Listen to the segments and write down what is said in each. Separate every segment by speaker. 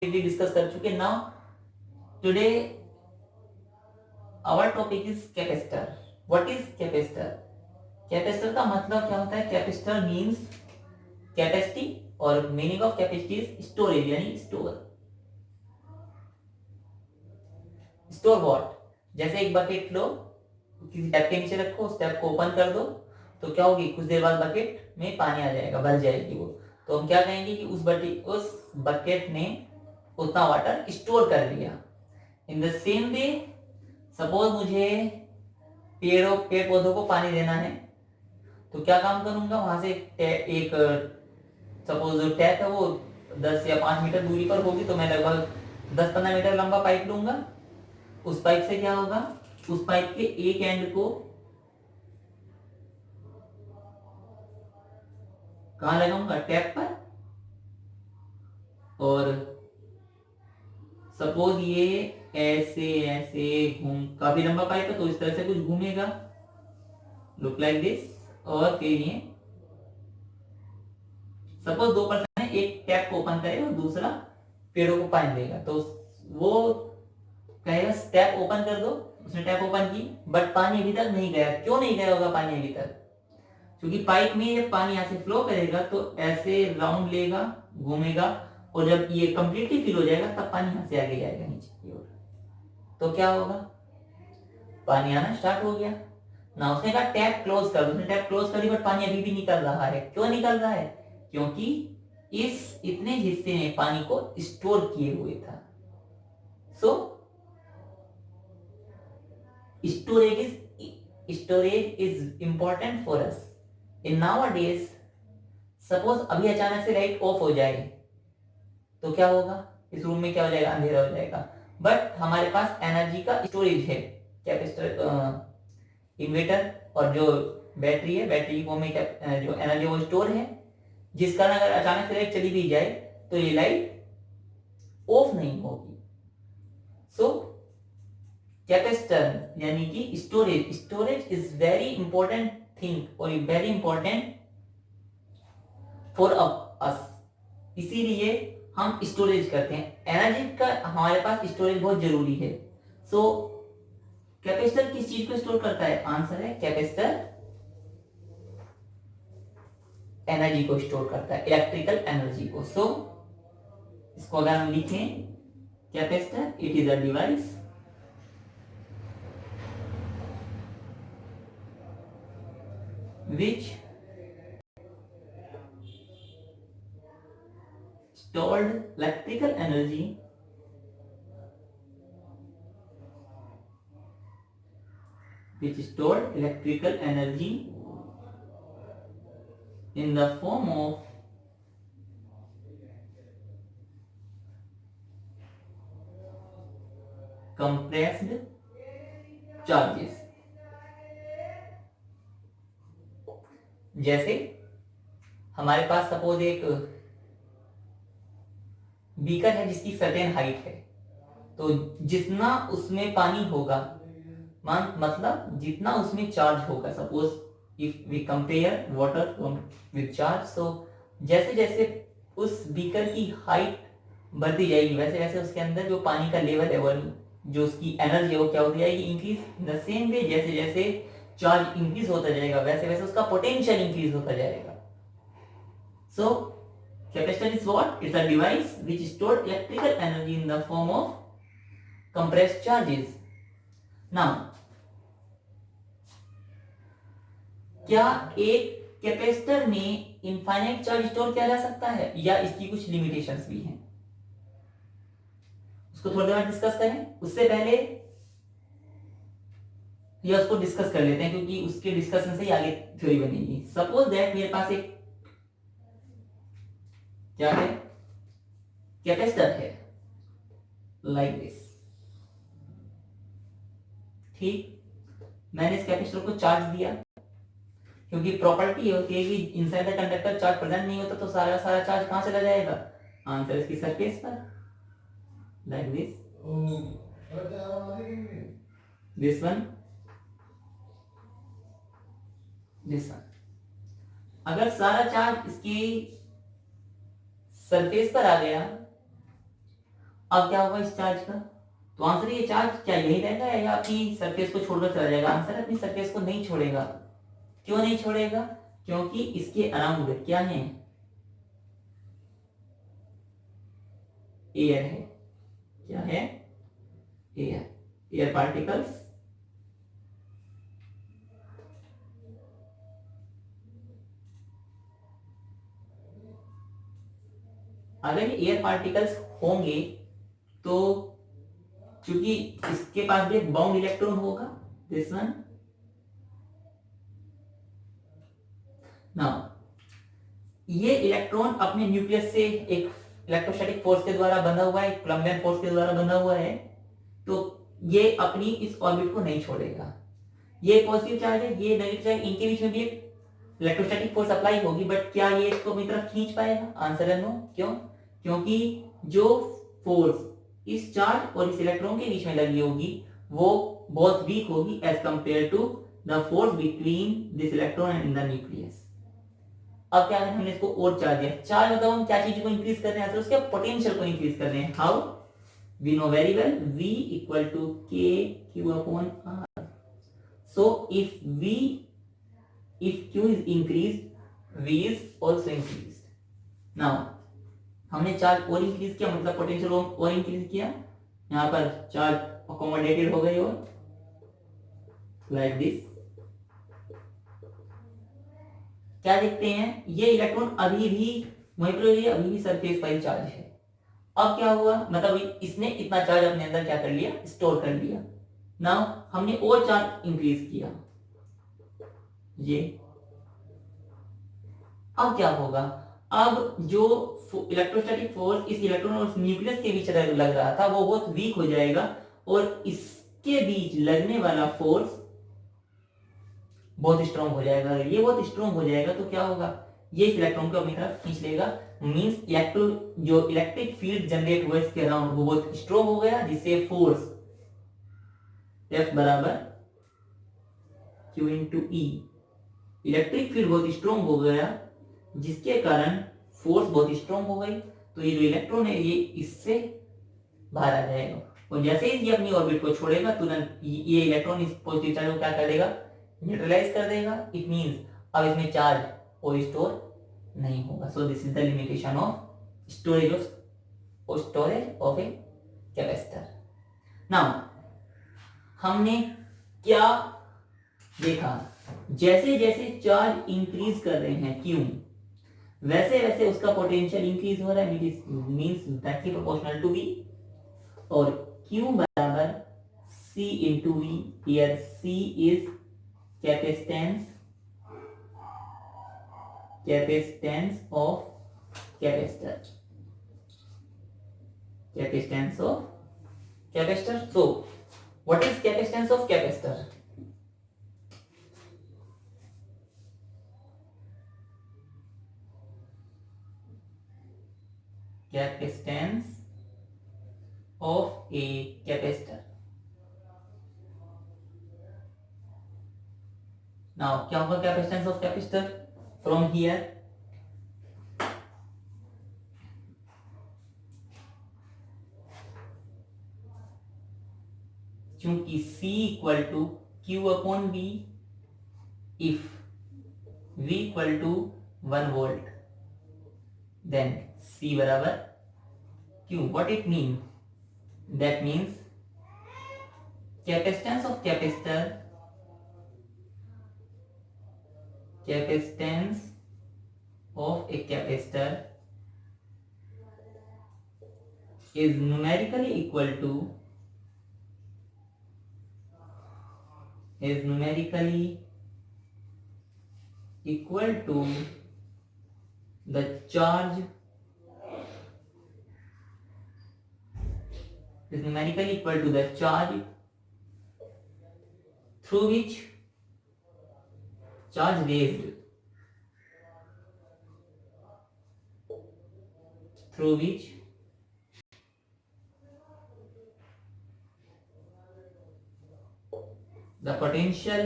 Speaker 1: Discuss कर चुके। Now today our topic is capacitor. What is capacitor? Capacitor का मतलब क्या होता है? कैपेसिटर मींस कैपेसिटी, और meaning of capacity is storage, यानी स्टोर। Store what? जैसे एक बकेट लो, किसी टैप के नीचे रखो, उस टैप को ओपन कर दो, तो क्या होगी? कुछ देर बाद बकेट में पानी आ जाएगा, भर जाएगी वो। तो हम क्या कहेंगे कि उस बकेट ने उतना वाटर स्टोर कर लिया। In the same way, suppose मुझे पेड़ पौधों को पानी देना है, तो क्या काम करूंगा? वहां से एक सपोज जो टैप है वो 10 या 5 मीटर दूरी पर होगी, तो मैं लगभग 10-15 मीटर लंबा पाइप लूंगा। उस पाइप से क्या होगा? उस पाइप के एक एंड को कहां लगाऊंगा? टैप पर। और सपोज ये ऐसे ऐसे घूम, काफी लंबा पाइप है तो इस तरह से कुछ घूमेगा, लुक लाइक दिस। और फिर ये सपोज 2 पर्सन है, एक टैप को ओपन करेगा और दूसरा पेड़ों को पानी देगा, तो वो कहेगा टैप ओपन कर दो। उसने टैप ओपन की, बट पानी अभी तक नहीं गया। क्यों नहीं गया होगा पानी अभी तक? क्योंकि पाइप में जब पानी यहाँ से फ्लो करेगा तो ऐसे राउंड लेगा, घूमेगा, और जब ये कंप्लीटली फिल हो जाएगा तब पानी यहाँ से आगे जाएगा नीचे की ओर। तो क्या होगा? पानी आना स्टार्ट हो गया ना। उसने कहा टैप क्लोज कर दो, उसने टैप क्लोज करी, बट पानी अभी भी निकल रहा है। क्यों निकल रहा है? क्योंकि इस इतने हिस्से ने पानी को स्टोर किए हुए था। So storage is important for us in nowadays. Suppose अभी अचानक से लाइट ऑफ हो जाए तो क्या होगा? इस रूम में क्या हो जाएगा? अंधेरा हो जाएगा। बट हमारे पास एनर्जी का स्टोरेज है, कैपेसिटर, इन्वर्टर, और जो बैटरी है, बैटरी को में जो एनर्जी वो स्टोर है, जिस कारण अगर अचानक से लाइट चली भी जाए तो ये लाइट ऑफ नहीं होगी। सो कैपेसिटर यानी कि storage is very important thing, और वेरी इंपॉर्टेंट फॉर अस। इसीलिए हम स्टोरेज करते हैं एनर्जी का। हमारे पास स्टोरेज बहुत जरूरी है। सो कैपेसिटर किस चीज को स्टोर करता है? आंसर है कैपेसिटर एनर्जी को स्टोर करता है, इलेक्ट्रिकल एनर्जी को। सो इसको अगर हम लिखें, capacitor it is a device which stored electrical energy in the form of compressed charges। जैसे हमारे पास सपोज एक बीकर है जिसकी सर्टेन हाइट है, तो जितना उसमें पानी होगा, मतलब जितना उसमें चार्ज होगा, suppose if we compare water with charge, so जैसे जैसे उस बीकर की हाइट बढ़ती जाएगी वैसे वैसे उसके अंदर जो पानी का लेवल है, वो जो उसकी एनर्जी है वो क्या होती जाएगी? Increase. In the same way, जैसे जैसे चार्ज इंक्रीज होता जाएगा वैसे वैसे उसका पोटेंशियल इंक्रीज होता जाएगा। सो capacitor is what? It's a device which stores electrical energy in the form of compressed charges. Now, क्या एक कैपेसिटर में इनफाइनाइट चार्ज स्टोर किया जा सकता है, या इसकी कुछ लिमिटेशंस भी हैं? उसको थोड़ी देर डिस्कस करें। उससे पहले या उसको डिस्कस कर लेते हैं, क्योंकि उसके डिस्कशन से ही आगे थ्योरी बनेगी। सपोज दैट मेरे पास एक क्या है? कैपेसिटर है, लाइक दिस। ठीक, मैंने इस कैपेसिटर को चार्ज दिया, क्योंकि प्रॉपर्टी होती है कि inside the conductor charge present नहीं होता, तो सारा सारा चार्ज कहां चला जाएगा? आंसर इसकी सरफेस पर, like this, this one, this one. अगर सारा चार्ज इसकी सरफेस पर आ गया अब क्या होगा इस चार्ज का? तो आंसर ये चार्ज क्या यही रहेगा या अपनी सरफेस को छोड़कर चला जाएगा? आंसर अपनी सरफेस को नहीं छोड़ेगा। क्यों नहीं छोड़ेगा? क्योंकि इसके अराउंड क्या है? एयर है। क्या है? Air particles. अगर ये एयर पार्टिकल्स होंगे तो क्योंकि इसके पास भी एक बाउंड इलेक्ट्रॉन होगा, दिस वन। नाउ ये इलेक्ट्रॉन अपने न्यूक्लियस से एक इलेक्ट्रोस्टैटिक फोर्स के द्वारा बंधा हुआ है, कूलम्बियन फोर्स के द्वारा बंधा हुआ है, तो ये अपनी इस ऑर्बिट को नहीं छोड़ेगा। ये पॉजिटिव चार्ज है, ये नेगेटिव चार्ज, इनके बीच में भी एक इलेक्ट्रोस्टैटिक फोर्स अप्लाई होगी, बट क्या ये इसको अपनी तरफ खींच पाएगा? आंसर है नो। क्यों? क्योंकि जो फोर्स इस चार्ज और इस इलेक्ट्रॉन के बीच में लगी होगी वो बहुत वीक होगी as compare to the force between this electron and the nucleus. अब क्या है, हमने इसको और चार्ज दिया। चार्ज मतलब हम क्या चीज को इंक्रीज कर रहे हैं? उसके पोटेंशियल को इंक्रीज कर रहे हैं। How? We know very well v equal to k q upon r। So if q is increased, v is also increased. now हमने चार्ज और इंक्रीज किया, मतलब पोटेंशियल और इंक्रीज किया। यहां पर चार्ज अकोमोडेटेड हो गई और लाइक दिस। क्या देखते हैं? ये इलेक्ट्रॉन अभी भी वहीं पर, अभी भी सरफेस पर चार्ज है। अब क्या हुआ, मतलब इसने इतना चार्ज अपने अंदर क्या कर लिया? स्टोर कर लिया। नाउ हमने और चार्ज इंक्रीज किया, ये। अब क्या होगा? अब जो इलेक्ट्रोस्टैटिक फोर्स इस इलेक्ट्रॉन और न्यूक्लियस के बीच लग रहा था वो बहुत वीक हो जाएगा और इसके बीच लगने वाला फोर्स बहुत स्ट्रांग हो जाएगा। अगर ये बहुत स्ट्रांग हो जाएगा तो क्या होगा? ये इस इलेक्ट्रॉन को अपनी तरफ खींच लेगा। मींस जो इलेक्ट्रिक फील्ड जनरेट हुआ इसके अराउंड वो बहुत स्ट्रांग हो गया, जिससे फोर्स F बराबर Q इंटू ई। इलेक्ट्रिक फील्ड बहुत स्ट्रांग हो गया जिसके कारण फोर्स बहुत स्ट्रांग हो गई, तो ये जो इलेक्ट्रॉन है ये इससे बाहर आ जाएगा और जैसे ही ये अपनी ऑर्बिट को छोड़ेगा तुरंत ये इलेक्ट्रॉन इस पॉजिटिव चार्ज को क्या कर देगा? न्यूट्रलाइज कर देगा। इट मींस अब इसमें चार्ज और स्टोर नहीं होगा। So this is the limitation of storage of a capacitor. Now हमने क्या देखा? जैसे जैसे चार्ज इंक्रीज कर रहे हैं क्यों, वैसे वैसे उसका पोटेंशियल इंक्रीज हो रहा है, means directly proportional to v। और Q बराबर C इंटू वी। Here C is capacitance of capacitor. So what is capacitance of capacitor? Capacitance of a capacitor. Now क्या होगा capacitance of capacitor? From here चूंकि C equal to Q upon V, if V equal to 1 volt then C बराबर Q. What it mean? That means capacitance of capacitor is numerically equal to the charge through which charge raised through which the potential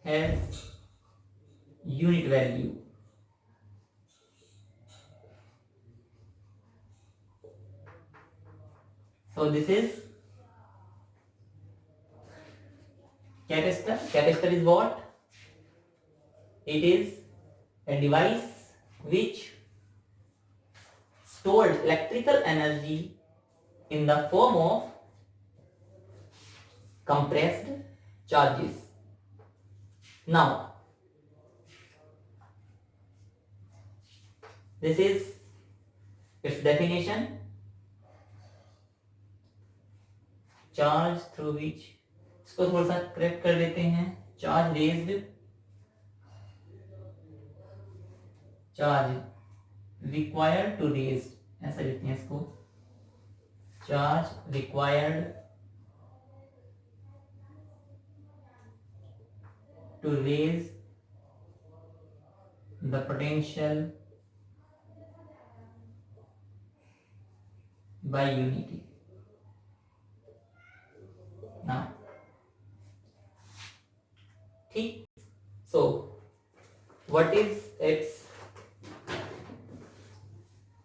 Speaker 1: has unit value. So this is capacitor. Capacitor is what? It is a device which stores electrical energy in the form of compressed charges. Now, this is its definition. Charge through which, इसको थोड़ा सा correct कर लेते हैं. Charge raised, charge required to raise, ऐसा लिखते हैं इसको. Charge required to raise the potential by unity. Now, ठीक. So, what is its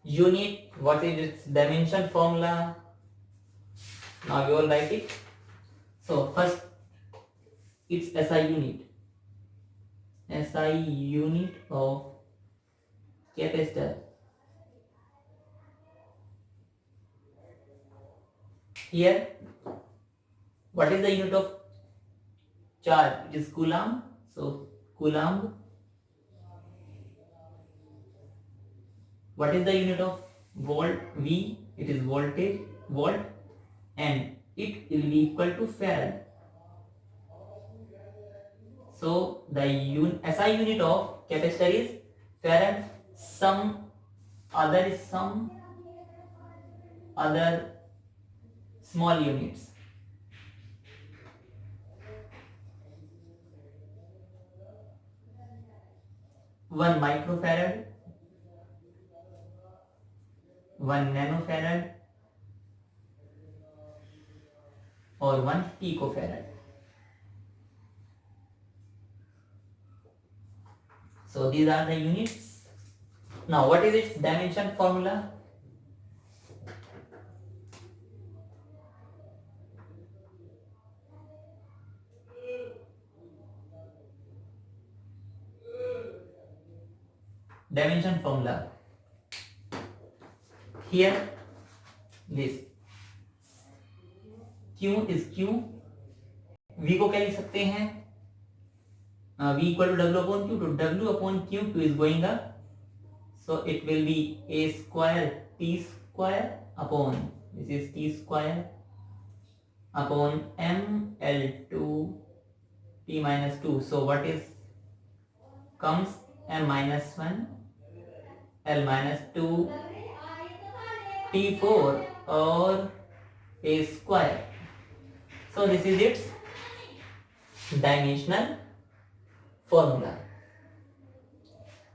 Speaker 1: unit? What is its dimension formula? Now we all write it. So first, its SI unit. SI unit of capacitor. Here, what is the unit of charge? It is coulomb. So coulomb. What is the unit of volt? V. It is voltage, volt, and it will be equal to farad. So the SI unit of capacitor is farad. Some other small units. One microfarad, one nanofarad, or one picofarad. So these are the units. Now what is its dimension formula? Dimension formula. Here this Q is Q. V को क्या लिख सकते हैं? V equal to W upon Q. To W upon Q, Q is going up, so it will be A square T square upon, this is T square upon M L2 T minus 2. So what is comes? M minus 1 L minus 2 T4 or A square. So this is its dimensional formula.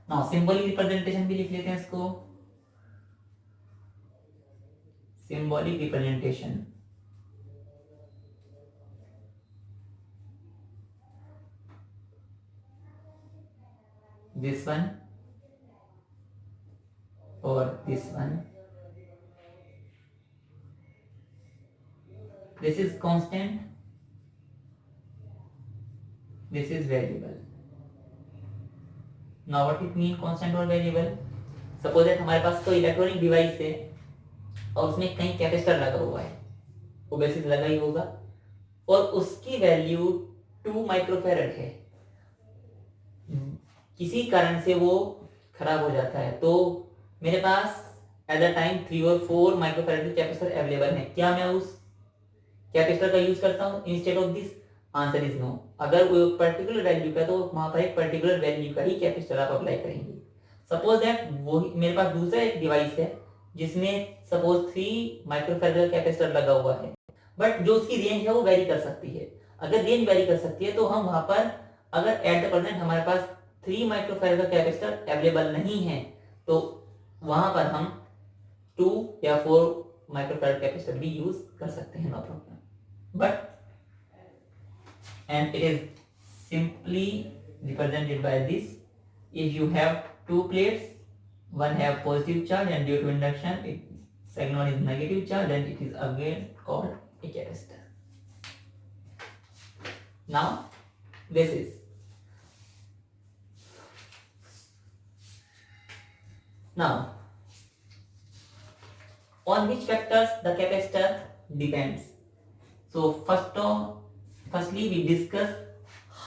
Speaker 1: Now symbolic representation भी लिख लेते हैं इसको. Symbolic representation. This one or this one. This is constant, this is variable. Now what it mean constant or variable? Suppose that हमारे पास कोई electronic device है और उसमें कहीं कैपेसिटर लगा हुआ है, वो बेसिक लगा ही होगा, और उसकी वैल्यू 2 माइक्रोफैरड है. किसी कारण से वो खराब हो जाता है, तो मेरे पास एट द टाइम 3 और 4 माइक्रोफैरड के कैपेसिटर अवेलेबल है. क्या मैं उस कैपेसिटर का यूज करता हूं instead of this? Answer is no. अगर वो पर्टिकुलर वैल्यू का, तो वहां पर एक पर्टिकुलर वैल्यू का ही कैपेसिटर आप अप्लाई करेंगे. सपोज दैट वो मेरे पास दूसरा एक डिवाइस है जिसमें सपोज 3 माइक्रोफैरड का कैपेसिटर लगा हुआ है, बट जो उसकी रेंज है वो वेरी कर सकती है. अगर रेंज वेरी कर सकती है तो हम वहां पर, अगर एट द प्रेजेंट हमारे पास 3 माइक्रोफैरड का कैपेसिटर अवेलेबल नहीं है, तो वहां पर हम 2 या 4 माइक्रोफैरड कैपेसिटर भी यूज कर सकते हैं, no problem. But and it is simply represented by this. If you have two plates, one have positive charge and due to induction second one is negative charge, then it is again called a capacitor. Now this is now on which factors the capacitor depends. So firstly we discuss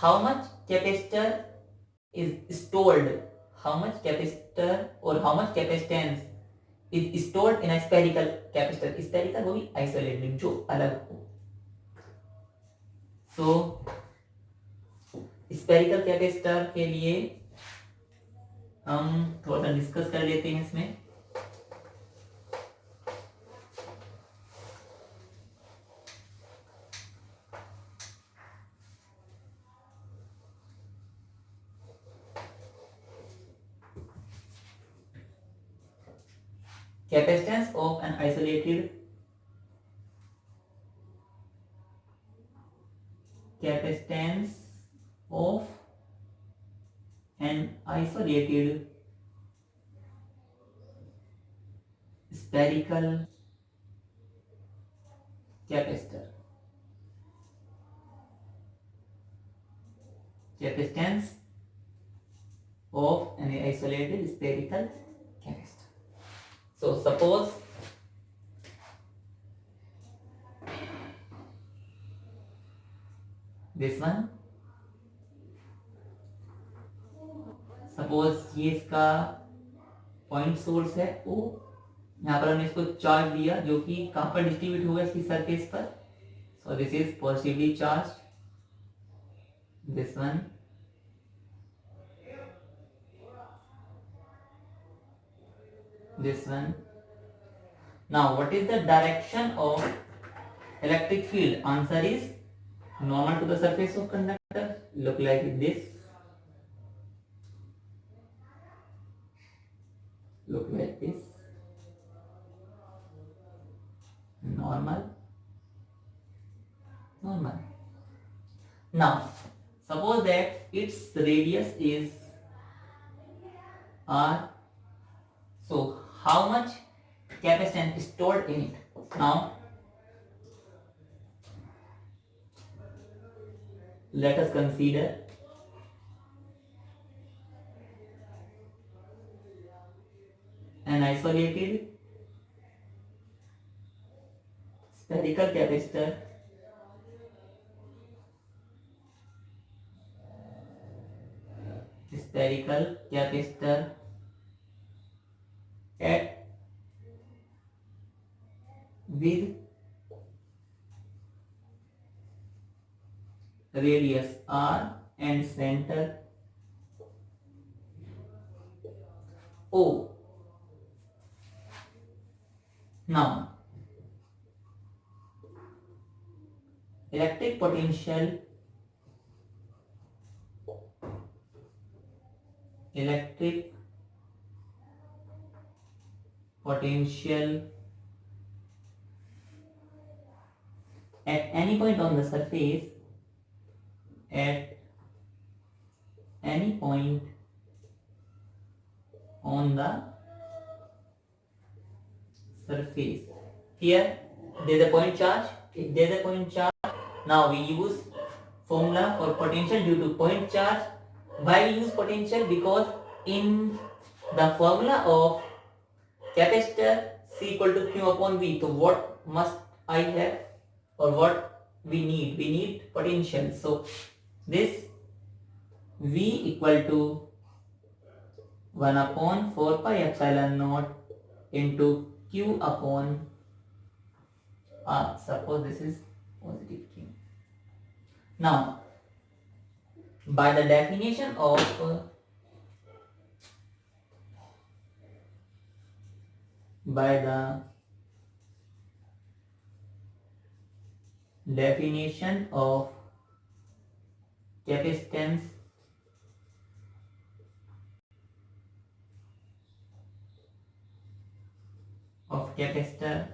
Speaker 1: how much capacitor is stored, how much capacitor or how much capacitance is stored in a spherical capacitor. Spherical वो भी isolated जो अलग हो. So spherical capacitor के लिए हम थोड़ा सा डिस्कस कर लेते हैं इसमें. Capacitance of an isolated capacitance of an isolated spherical capacitor. Capacitance of an isolated spherical capacitor. So suppose this one, suppose ये इसका पॉइंट सोर्स है ओ, यहाँ पर हमने इसको चार्ज दिया जो कि कहाँ पर डिस्ट्रीब्यूट होगा इसकी सरफेस पर. So this is positively charge, this one this one. Now what is the direction of electric field? Answer is normal to the surface of conductor, look like this, look like this, normal. Now suppose that its radius is r, so how much capacitance is stored in it? Now let us consider an isolated spherical capacitor at with radius r and center O. Now electric potential at any point on the surface, at any point on the surface. Here there is a point charge. If there is a point charge, now we use formula for potential due to point charge. Why we use potential? Because in the formula of capacitor C equal to Q upon V, so what must I have or what we need? We need potential. So this V equal to 1 upon 4 pi epsilon naught into Q upon R. Suppose this is positive Q. Now by the definition of capacitance of capacitor,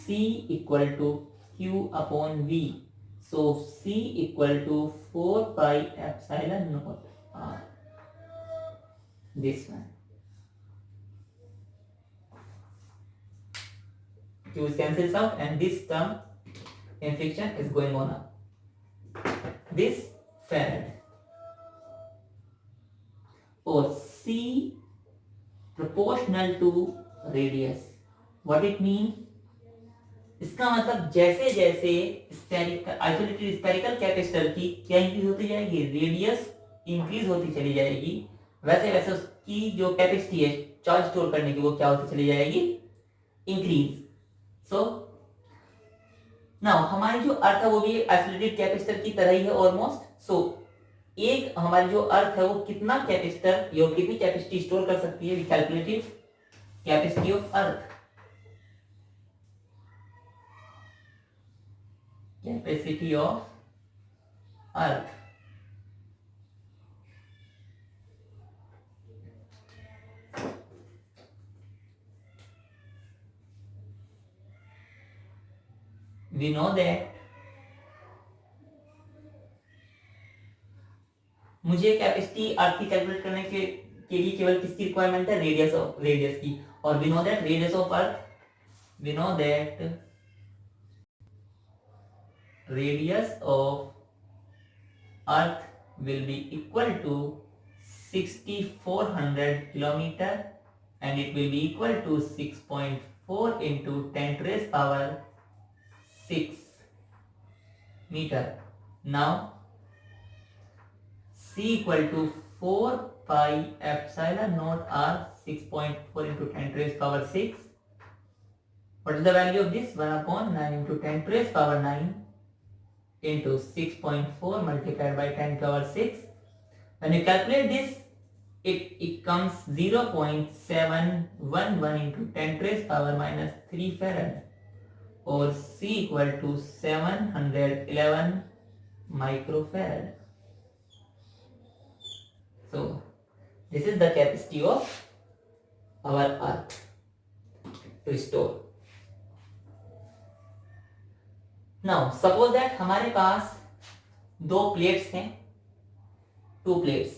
Speaker 1: C equal to Q upon V. So C equal to 4 pi epsilon naught R. This one. Q cancels out and this term in friction is going on up. This farad or C proportional to radius. What it mean? इसका मतलब जैसे जैसे isolated spherical capacitor की क्या increase होती जाएगी, radius increase होती चली जाएगी, वैसे वैसे उसकी जो कैपेसिटी है चार्ज स्टोर करने की वो क्या होती चली जाएगी, इंक्रीज. सो नाउ हमारी जो अर्थ है वो भी आइसोलेटेड कैपेसिटर की तरह ही है ऑलमोस्ट. सो एक हमारी जो अर्थ है वो कितना कैपेसिटर या कितनी कैपेसिटी स्टोर कर सकती है, calculative capacity of earth. Capacity of earth. We know that मुझे कैपेसिटी अर्थ की कैलकुलेट करने के लिए केवल किसकी रिक्वायरमेंट है, रेडियस की. और we know that radius of earth, we know that radius of earth will be equal to 6400 kilometer and it will be equal to 6.4 into 10 to the power 6 meter. Now C equal to 4 pi epsilon naught r, 6.4 into 10 to the power 6. What is the value of this? 1 upon 9 into 10 to the power 9 into 6.4 multiplied by 10 to the power 6. When you calculate this, it comes 0.711 into 10 to the power minus 3 farad, or C equal to 711 microfarad. So this is the capacity of our earth to store. Now suppose that हमारे पास दो plates हैं, to plates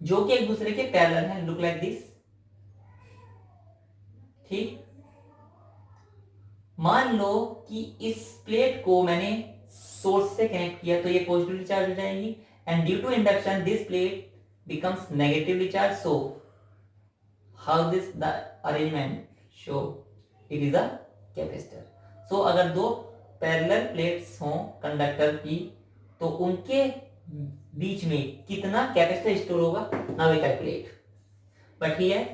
Speaker 1: जो कि एक दूसरे के parallel हैं, look like this. ठीक, मान लो कि इस प्लेट को मैंने सोर्स से कनेक्ट किया तो ये पॉजिटिवली चार्ज हो जाएगी, and due to induction this plate becomes negatively charged. So how this the arrangement show? It is a capacitor. So अगर दो पैरेलल प्लेट्स हों कंडक्टर की तो उनके बीच में कितना कैपेसिटर स्टोर होगा, now we calculate. But here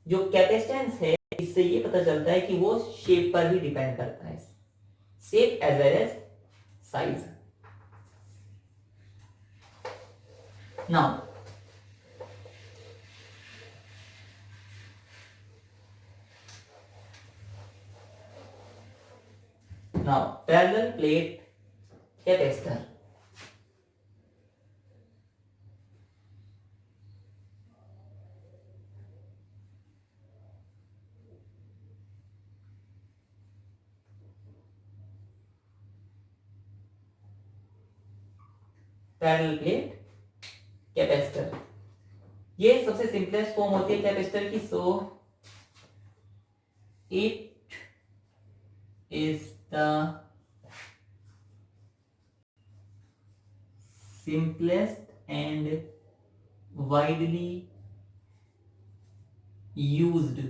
Speaker 1: जो कैपेसिटेंस है इससे ये पता चलता है कि वो शेप पर भी डिपेंड करता है, shape as well as size. Now parallel plate capacitor. Parallel plate capacitor, ये सबसे सिंपलेस्ट फॉर्म होती है कैपेसिटर की. So it is the simplest and widely used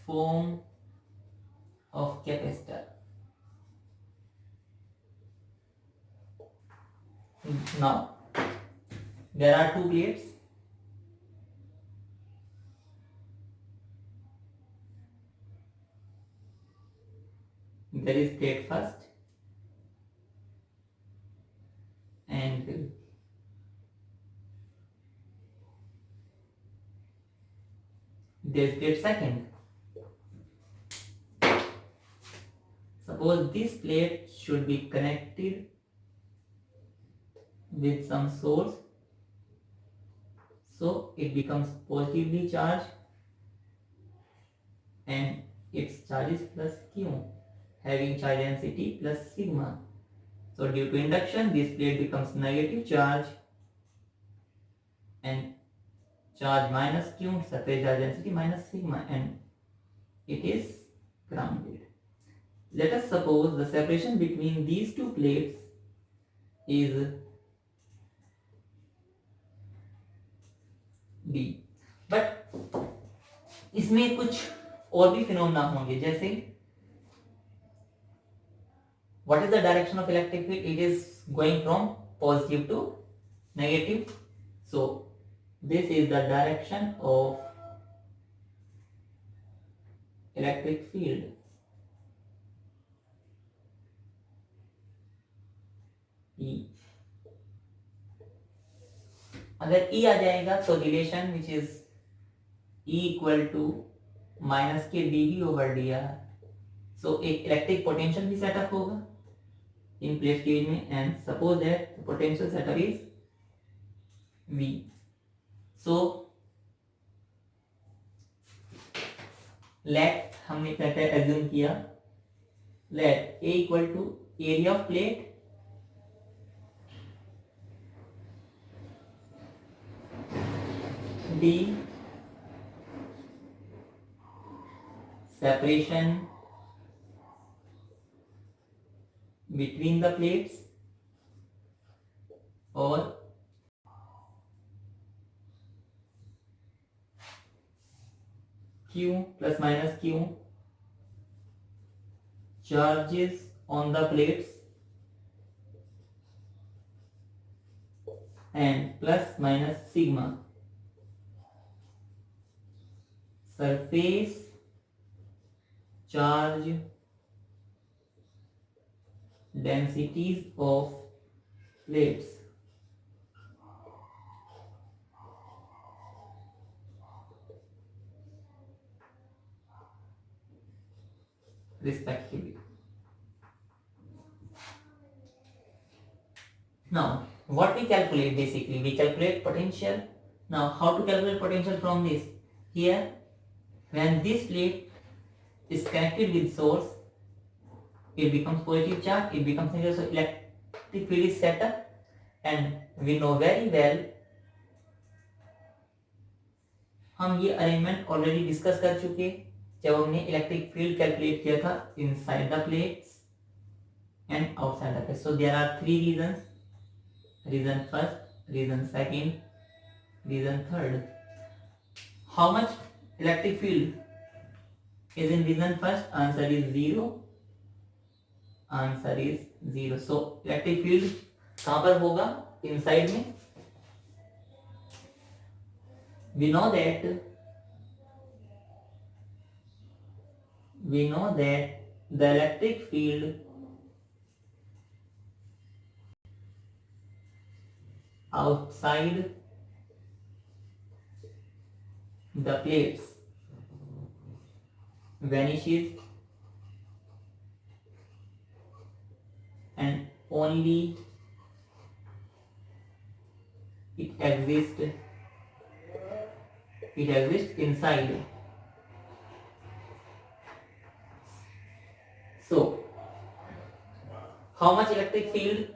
Speaker 1: form of capacitor. Now there are two plates. There is plate first and there is plate second. Suppose this plate should be connected with some source, so it becomes positively charged, and its charge is plus Q, having charge density plus sigma. So due to induction, this plate becomes negative charge and charge minus Q, surface charge density minus sigma, and it is grounded. Let us suppose the separation between these two plates is D. But इसमें कुछ और भी phenomena होंगे, जैसे what is the direction of electric field? It is going from positive to negative. So this is the direction of electric field. E. अगर E आ जाएगा तो relation which is E equal to minus के dV over dr. So एक electric potential भी setup होगा in plate केज में, and suppose that potential setup is V. So let हमने क्या क्या एज्यूम किया, let A equal to area of plate D separation between the plates, और Q plus minus Q charges on the plates, and plus minus sigma surface charge densities of plates. Respectively. Now, what we calculate basically? We calculate potential. Now, how to calculate potential from this? Here, when this plate is connected with source, it becomes positive charge, it becomes negative, so electric field is set up, and we know very well, हम ये arrangement already discuss कर चुके जब हमने electric field calculate किया था inside the plates and outside the plate. So there are three regions, region first, region second, region third. How much electric field is in reason first? Answer is 0. Answer is 0. So electric field कहां पर होगा? Inside में. We know that the electric field outside the plates vanishes, and only it exists inside. So how much electric field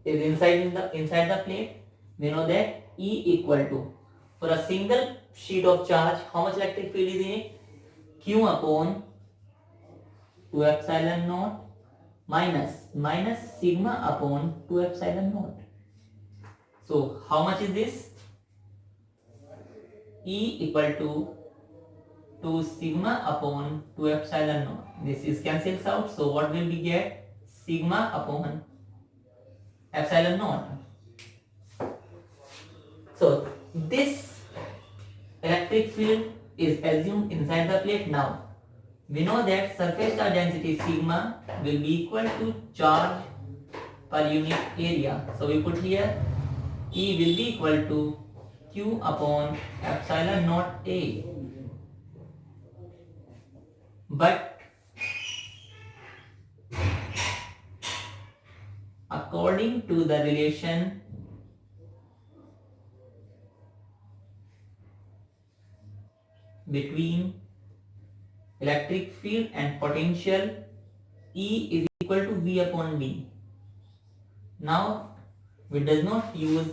Speaker 1: is inside the plate? We know that E equal to, for a single sheet of charge, how much electric field is in it? Q upon 2 epsilon naught minus sigma upon 2 epsilon naught. So how much is this? E equal to 2 sigma upon 2 epsilon naught. This is cancels out, so what will we get? Sigma upon epsilon naught. So this electric field is assumed inside the plate. Now we know that surface charge density sigma will be equal to charge per unit area. So we put here E will be equal to Q upon epsilon naught A. But according to the relation between electric field and potential E is equal to V upon D. Now we does not use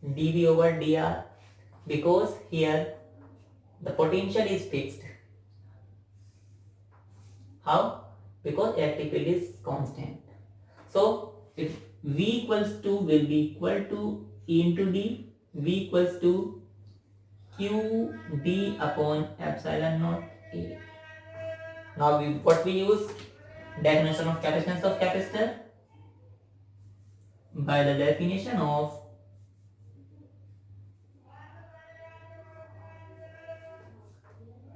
Speaker 1: dV over dr because here the potential is fixed. How? Because electric field is constant. So if V equals to will be equal to E into D, V equals to Q D upon epsilon naught A. Now what we use? Definition of capacitance of capacitor. By the definition of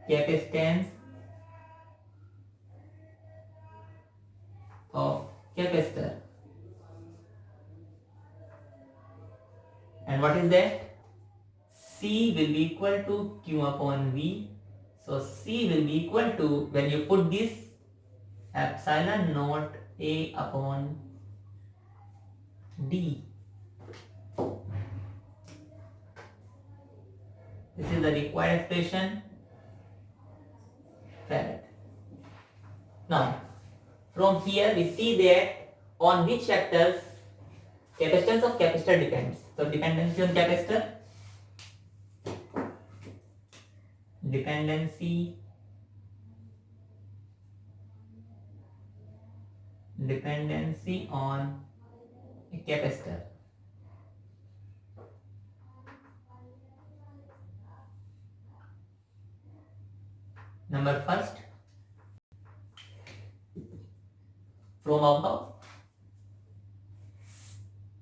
Speaker 1: capacitance of capacitor. And what is that? C will be equal to Q upon V. So C will be equal to, when you put this, epsilon naught A upon D. This is the required expression. Farad. Now, from here we see that on which factors capacitance of capacitor depends. So dependency on capacitor, dependency on a capacitor. Number first, from above,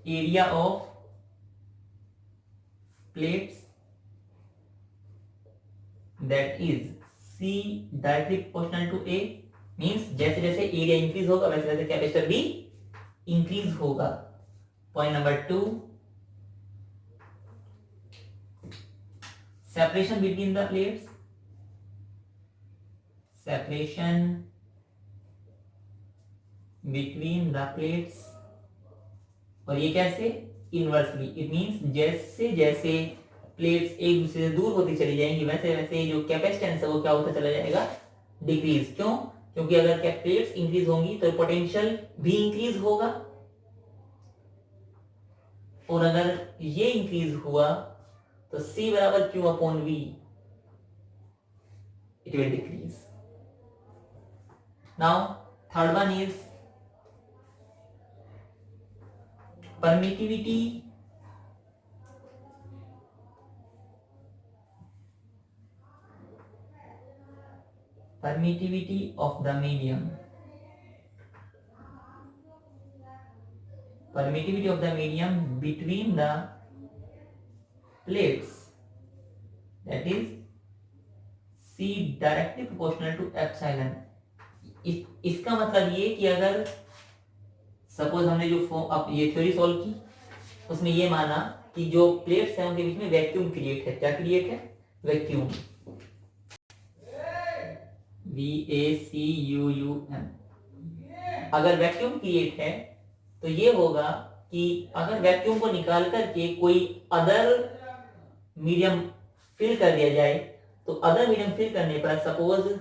Speaker 1: area of plates, that is C directly proportional to A, means जैसे जैसे area increase होगा वैसे वैसे capacitor भी increase होगा. Point number 2, separation between the plates, separation between the plates. और ये कैसे? इनवर्सली. इट मींस जैसे जैसे प्लेट्स एक दूसरे से दूर होती चली जाएंगी वैसे वैसे जो कैपेसिटेंस है वो क्या होता चला जाएगा? डिक्रीज. क्यों? क्योंकि अगर प्लेट्स इंक्रीज होंगी तो पोटेंशियल भी इंक्रीज होगा, और अगर ये इंक्रीज हुआ तो C बराबर Q upon V, it will decrease. Now third one is permittivity of the medium. Permittivity of the medium between the plates, that is C directly proportional to epsilon. इसका मतलब ये कि अगर सपोज हमने जो ये थ्योरी सॉल्व की उसमें ये माना कि जो प्लेट्स हैं उनके बीच में वैक्यूम क्रिएट है. क्या क्रिएट है? वैक्यूम. VACUUM. अगर वैक्यूम क्रिएट है तो ये होगा कि अगर वैक्यूम को निकाल करके कोई अदर मीडियम फिल कर दिया जाए तो अदर मीडियम फिल करने पर, सपोज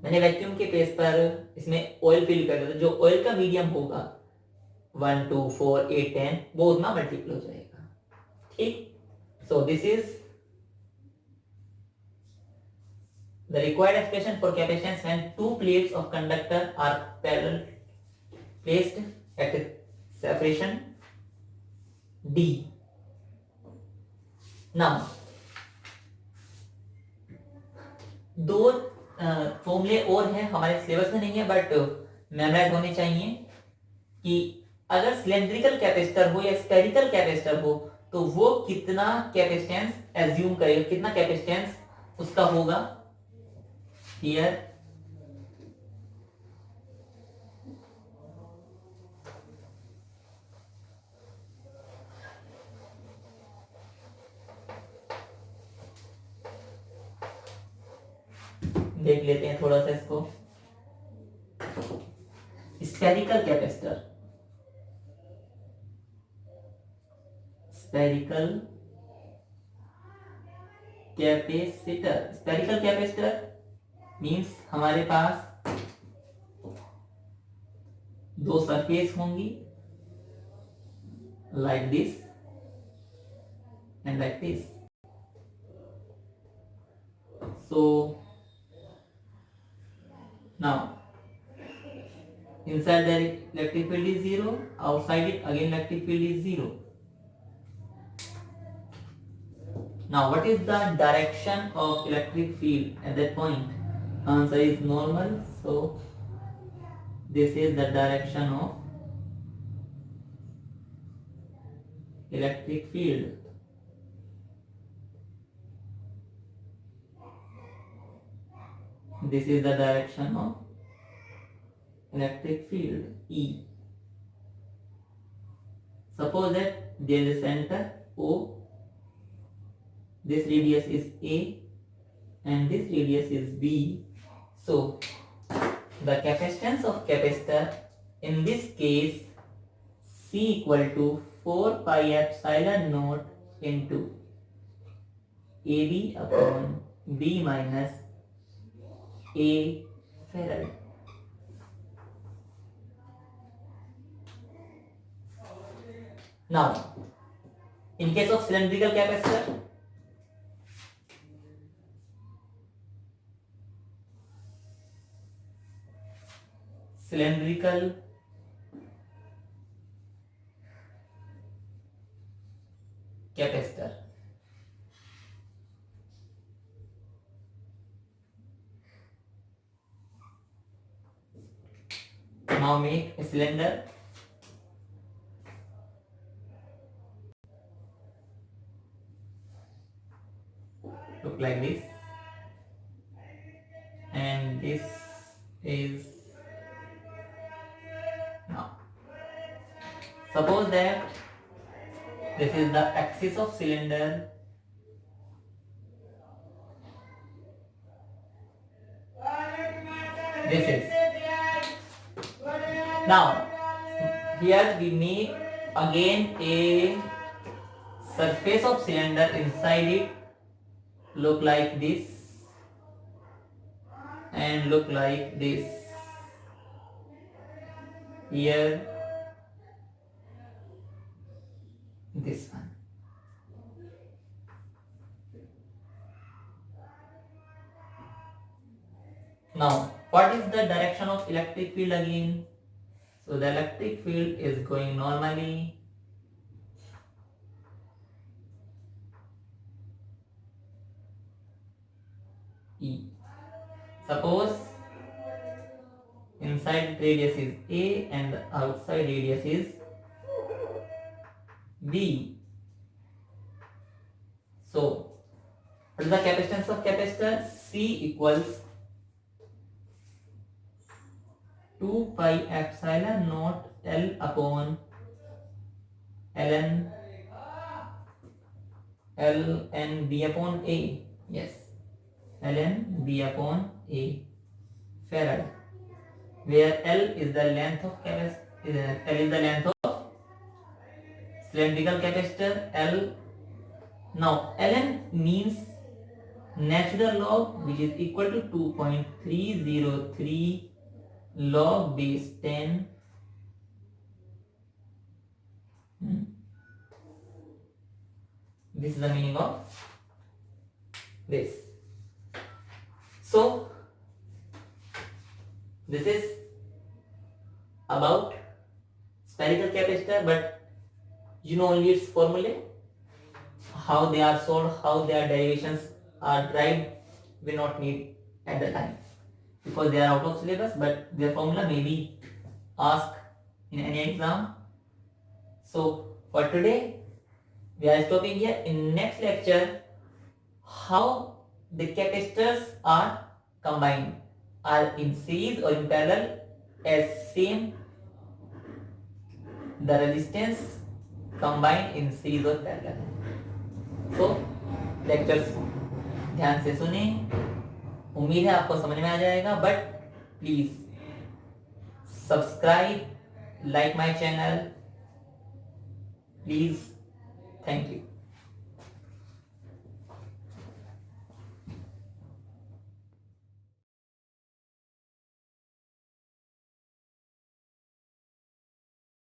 Speaker 1: मैंने वैक्यूम के प्लेस पर इसमें ऑयल फिल कर दिया तो जो ऑयल का मीडियम होगा 1 2 4 8 10 वो उतना मल्टीपल हो जाएगा. ठीक. So this is the required expression for capacitance when two plates of conductor are parallel placed at separation D. Now दो फॉर्मूले और हैं, हमारे सिलेबस में नहीं है बट मेमोराइज होने चाहिए, कि अगर सिलेंड्रिकल कैपेसिटर हो या स्फेरिकल कैपेसिटर हो तो वो कितना कैपेसिटेंस एज्यूम करेगा, कितना कैपेसिटेंस उसका होगा. Here देख लेते हैं थोड़ा सा इसको. Spherical capacitor, spherical capacitor means हमारे पास दो सरफेस होंगी, like this and like this. So now inside the electric field is zero, outside it again electric field is zero. Now what is the direction of electric field at that point? Answer is normal. So this is the direction of electric field. This is the direction of electric field E. Suppose that there is a center O, this radius is A and this radius is B. So the capacitance of capacitor in this case C equal to 4 pi epsilon naught into AB upon B minus A farad. Now in case of cylindrical capacitor, now make a cylinder. Look like this, and this is now. Suppose that this is the axis of cylinder. This is. Now here we make again a surface of cylinder. Inside it look like this and look like this. Here this one. Now what is the direction of electric field again? So the electric field is going normally. E. Suppose inside radius is A and the outside radius is B. So what is the capacitance of capacitor? C equals 2 pi epsilon naught L upon ln B upon A. Yes, ln B upon A farad, where L is the length of capacitor. L is the length of cylindrical capacitor. L. Now ln means natural log, which is equal to 2.303 log base 10. This is the meaning of this. So this is about spherical capacitor, but you know only its formula, how they are solved, how their derivations are derived. We not need at the time because they are out of syllabus, but their formula may be asked in any exam. So for today we are stopping here. In next lecture, how the capacitors are combined, are in series or in parallel, as same the resistance combined in series or parallel. So lectures ध्यान से सुने, उम्मीद है आपको समझ में आ जाएगा. But please subscribe, like my channel, please. Thank you.